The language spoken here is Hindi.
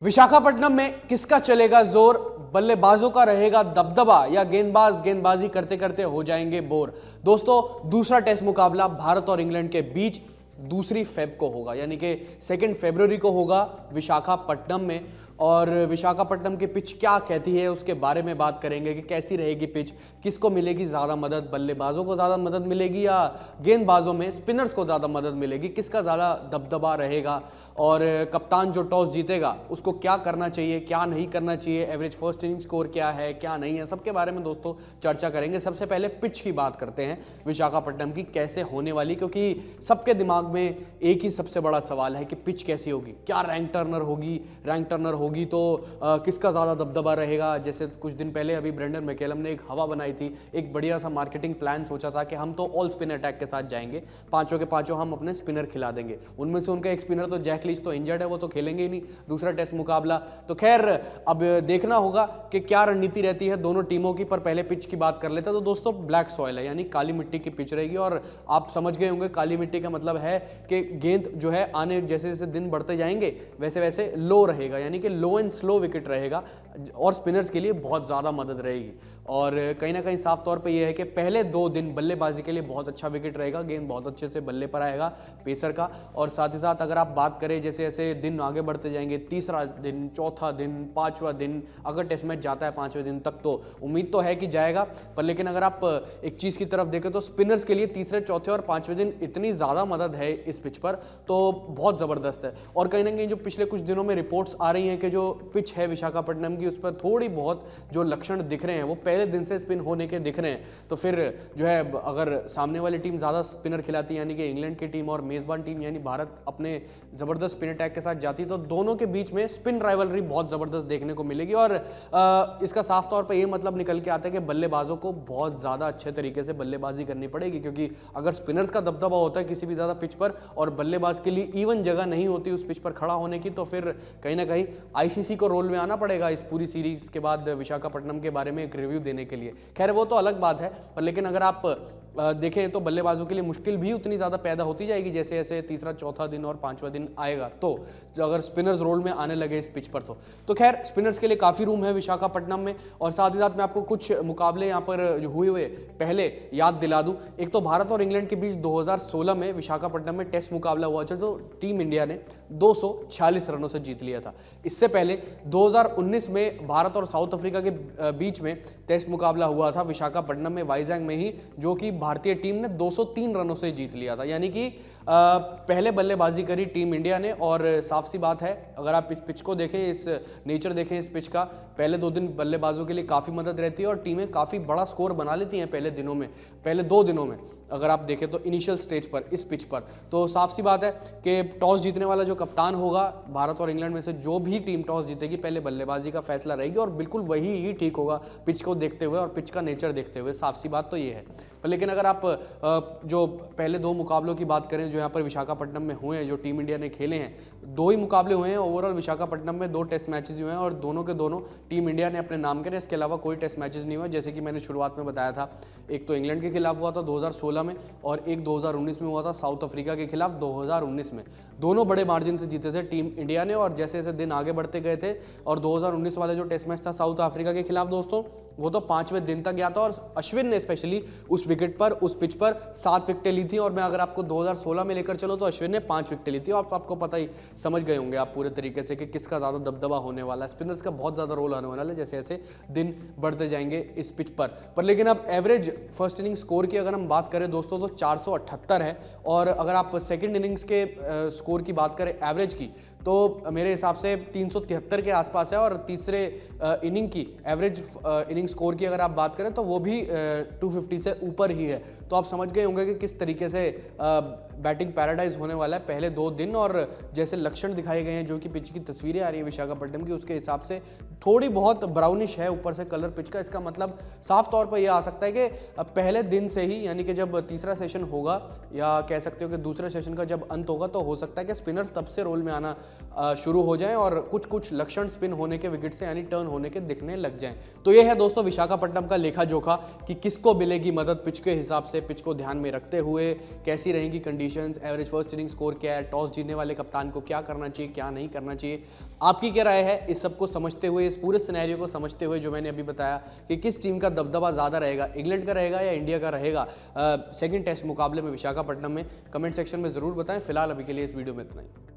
विशाखापट्टनम में किसका चलेगा जोर, बल्लेबाजों का रहेगा दबदबा या गेंदबाज गेंदबाजी करते करते हो जाएंगे बोर। दोस्तों, दूसरा टेस्ट मुकाबला भारत और इंग्लैंड के बीच 2 फेब को होगा, यानी कि 2 फरवरी को होगा विशाखापट्टनम में। और विशाखापट्टनम की पिच क्या कहती है उसके बारे में बात करेंगे कि कैसी रहेगी पिच, किसको मिलेगी ज़्यादा मदद, बल्लेबाजों को ज़्यादा मदद मिलेगी या गेंदबाजों में स्पिनर्स को ज़्यादा मदद मिलेगी, किसका ज़्यादा दबदबा रहेगा और कप्तान जो टॉस जीतेगा उसको क्या करना चाहिए, क्या नहीं करना चाहिए, एवरेज फर्स्ट इनिंग स्कोर क्या है, क्या नहीं है, सबके बारे में दोस्तों चर्चा करेंगे। सबसे पहले पिच की बात करते हैं विशाखापट्टनम की कैसे होने वाली, क्योंकि सबके दिमाग में एक ही सबसे बड़ा सवाल है कि पिच कैसी होगी, क्या रैंक टर्नर होगी तो किसका ज़्यादा दबदबा रहेगा। जैसे कुछ दिन पहले अभी ब्रेंडन मैकेलम ने एक हवा बनाई थी, एक बढ़िया सा मार्केटिंग प्लान सोचा था कि हम तो ऑल स्पिन अटैक के साथ जाएंगे, पांचों के पांचों हम अपने स्पिनर खिला देंगे। उनमें से उनका एक स्पिनर तो जैक लीच तो इंजर्ड है, वो तो खेलेंगे ही नहीं दूसरा टेस्ट मुकाबला। तो खैर अब देखना होगा कि क्या रणनीति रहती है दोनों टीमों की। पर पहले पिच की बात कर लेते हैं। तो दोस्तों, ब्लैक सॉइल है यानी काली मिट्टी की पिच रहेगी और आप समझ गए होंगे काली मिट्टी का मतलब है कि गेंद जो है आने जैसे जैसे दिन बढ़ते जाएंगे वैसे वैसे लो रहेगा, यानी कि लो एंड स्लो विकेट रहेगा और स्पिनर्स के लिए बहुत ज़्यादा मदद रहेगी। और कहीं ना कहीं साफ तौर पे ये है कि पहले 2 दिन बल्लेबाजी के लिए बहुत अच्छा विकेट रहेगा, गेंद बहुत अच्छे से बल्ले पर आएगा पेसर का। और साथ ही साथ अगर आप बात करें जैसे जैसे दिन आगे बढ़ते जाएंगे, तीसरा दिन, चौथा दिन, 5वां दिन, अगर टेस्ट मैच जाता है 5वें दिन तक तो उम्मीद तो है कि जाएगा। पर लेकिन अगर आप एक चीज़ की तरफ देखें तो स्पिनर्स के लिए तीसरे, चौथे और 5वें दिन इतनी ज़्यादा मदद है इस पिच पर, तो बहुत ज़बरदस्त है। और कहीं ना कहीं जो पिछले कुछ दिनों में रिपोर्ट्स आ रही हैं कि जो पिच है विशाखापट्टनम की उस पर थोड़ी बहुत जो लक्षण दिख रहे हैं वो पहले दिन से स्पिन होने के दिख रहे हैं। तो फिर जो है अगर सामने वाली टीम ज़्यादा स्पिनर खिलाती है यानी कि इंग्लैंड की टीम और मेज़बान टीम यानी भारत अपने ज़बरदस्त स्पिन अटैक के साथ जाती तो दोनों के बीच में स्पिन राइवलरी बहुत ज़बरदस्त देखने को मिलेगी। और इसका साफ तौर पर यह मतलब निकल के आता है कि बल्लेबाजों को बहुत ज़्यादा अच्छे तरीके से बल्लेबाजी करनी पड़ेगी, क्योंकि अगर स्पिनर्स का दबदबा होता है किसी भी ज़्यादा पिच पर और बल्लेबाज के लिए इवन जगह नहीं होती उस पिच पर खड़ा होने की, तो फिर कहीं ना कहीं आईसीसी को रोल में आना पड़ेगा इस पूरी सीरीज के बाद विशाखापट्टनम के बारे में एक रिव्यू देने के लिए। खैर वो तो अलग बात है, पर लेकिन अगर आप देखें तो बल्लेबाजों के लिए मुश्किल भी उतनी ज़्यादा पैदा होती जाएगी जैसे जैसे तीसरा, चौथा दिन और 5वां दिन आएगा। तो अगर स्पिनर्स रोल में आने लगे इस पिच पर तो खैर स्पिनर्स के लिए काफ़ी रूम है विशाखापट्टनम में। और साथ ही साथ मैं आपको कुछ मुकाबले यहाँ पर जो हुए पहले याद दिला दूँ। एक तो भारत और इंग्लैंड के बीच 2016 में विशाखापट्टनम में टेस्ट मुकाबला हुआ था, तो टीम इंडिया ने 246 रनों से जीत लिया था। इससे पहले 2019 में भारत और साउथ अफ्रीका के बीच में टेस्ट मुकाबला हुआ था विशाखापट्टनम में, वाइजैग में ही, जो कि भारतीय टीम ने 203 रनों से जीत लिया था। यानी कि पहले बल्लेबाजी करी टीम इंडिया ने। और साफ सी बात है, अगर आप इस पिच को देखें, इस नेचर देखें इस पिच का, पहले 2 दिन बल्लेबाजों के लिए काफ़ी मदद रहती है और टीमें काफ़ी बड़ा स्कोर बना लेती हैं पहले 2 दिनों में। अगर आप देखें तो इनिशियल स्टेज पर इस पिच पर तो साफ सी बात है कि टॉस जीतने वाला जो कप्तान होगा भारत और इंग्लैंड में से, जो भी टीम टॉस जीतेगी पहले बल्लेबाजी का फैसला रहेगी और बिल्कुल वही ही ठीक होगा पिच को देखते हुए और पिच का नेचर देखते हुए। साफ सी बात तो ये है। पर लेकिन अगर आप जो पहले 2 मुकाबलों की बात करें जो यहाँ पर विशाखापट्टनम में हुए हैं, जो टीम इंडिया ने खेले हैं, 2 ही मुकाबले हुए हैं ओवरऑल विशाखापट्टनम में, 2 टेस्ट मैचेस हुए हैं और दोनों के दोनों टीम इंडिया ने अपने नाम करे। इसके अलावा कोई टेस्ट मैचेस नहीं हुआ, जैसे कि मैंने शुरुआत में बताया था। एक तो इंग्लैंड के खिलाफ हुआ था 2016 में और एक 2019 में हुआ था साउथ अफ्रीका के खिलाफ 2019 में। दोनों बड़े मार्जिन से जीते थे टीम इंडिया ने। और जैसे जैसे दिन आगे बढ़ते गए थे और 2019 वाला जो टेस्ट मैच था साउथ अफ्रीका के खिलाफ दोस्तों, वो तो 5वें दिन तक गया था और अश्विन ने स्पेशली उस विकेट पर, उस पिच पर 7 विकेटें ली थी। और मैं अगर आपको 2016 में लेकर चलो तो अश्विन ने 5 विकेटें ली थी। और आपको पता ही, समझ गए होंगे आप पूरे तरीके से कि किसका ज़्यादा दबदबा होने वाला है। स्पिनर्स का बहुत ज़्यादा रोल आने वाला है जैसे जैसे दिन बढ़ते जाएंगे इस पिच पर लेकिन अब एवरेज फर्स्ट इनिंग स्कोर की अगर हम बात करें दोस्तों तो 478 है। और अगर आप सेकेंड इनिंग्स के स्कोर की बात करें एवरेज की, तो मेरे हिसाब से 373 के आसपास है। और तीसरे इनिंग की एवरेज इनिंग स्कोर की अगर आप बात करें तो वो भी 250 से ऊपर ही है। तो आप समझ गए होंगे कि किस तरीके से बैटिंग पैराडाइज होने वाला है पहले 2 दिन। और जैसे लक्षण दिखाए गए हैं, जो कि पिच की तस्वीरें आ रही है विशाखापट्टनम की, उसके हिसाब से थोड़ी बहुत ब्राउनिश है ऊपर से कलर पिच का। इसका मतलब साफ तौर पर यह आ सकता है कि पहले दिन से ही, यानी कि जब तीसरा सेशन होगा या कह सकते हो कि दूसरे सेशन का जब अंत होगा, तो हो सकता है कि स्पिनर तब से रोल में आना शुरू हो जाएं और कुछ लक्षण स्पिन होने के, विकेट से यानी टर्न होने के दिखने लग जाएं। तो ये है दोस्तों विशाखापट्टनम का लेखा जोखा कि किसको मिलेगी मदद पिच के हिसाब से से पिच को ध्यान में रखते हुए कैसी रहेंगी conditions, average first inning score क्या है, टॉस जीतने वाले कप्तान को क्या करना चाहिए, क्या नहीं करना चाहिए, आपकी क्या राय है इस सब को समझते हुए, इस पूरे सिनेरियो को समझते हुए जो मैंने अभी बताया कि किस टीम का दबदबा ज़्यादा रहेगा, इंग्लैंड का रहेगा या इंडिया का रहेगा सेकंड टेस्ट मुकाबले में विशाखापट्टनम में, कमेंट सेक्शन में ज़रूर बताएं। फिलहाल अभी के लिए इस वीडियो में इतना ही।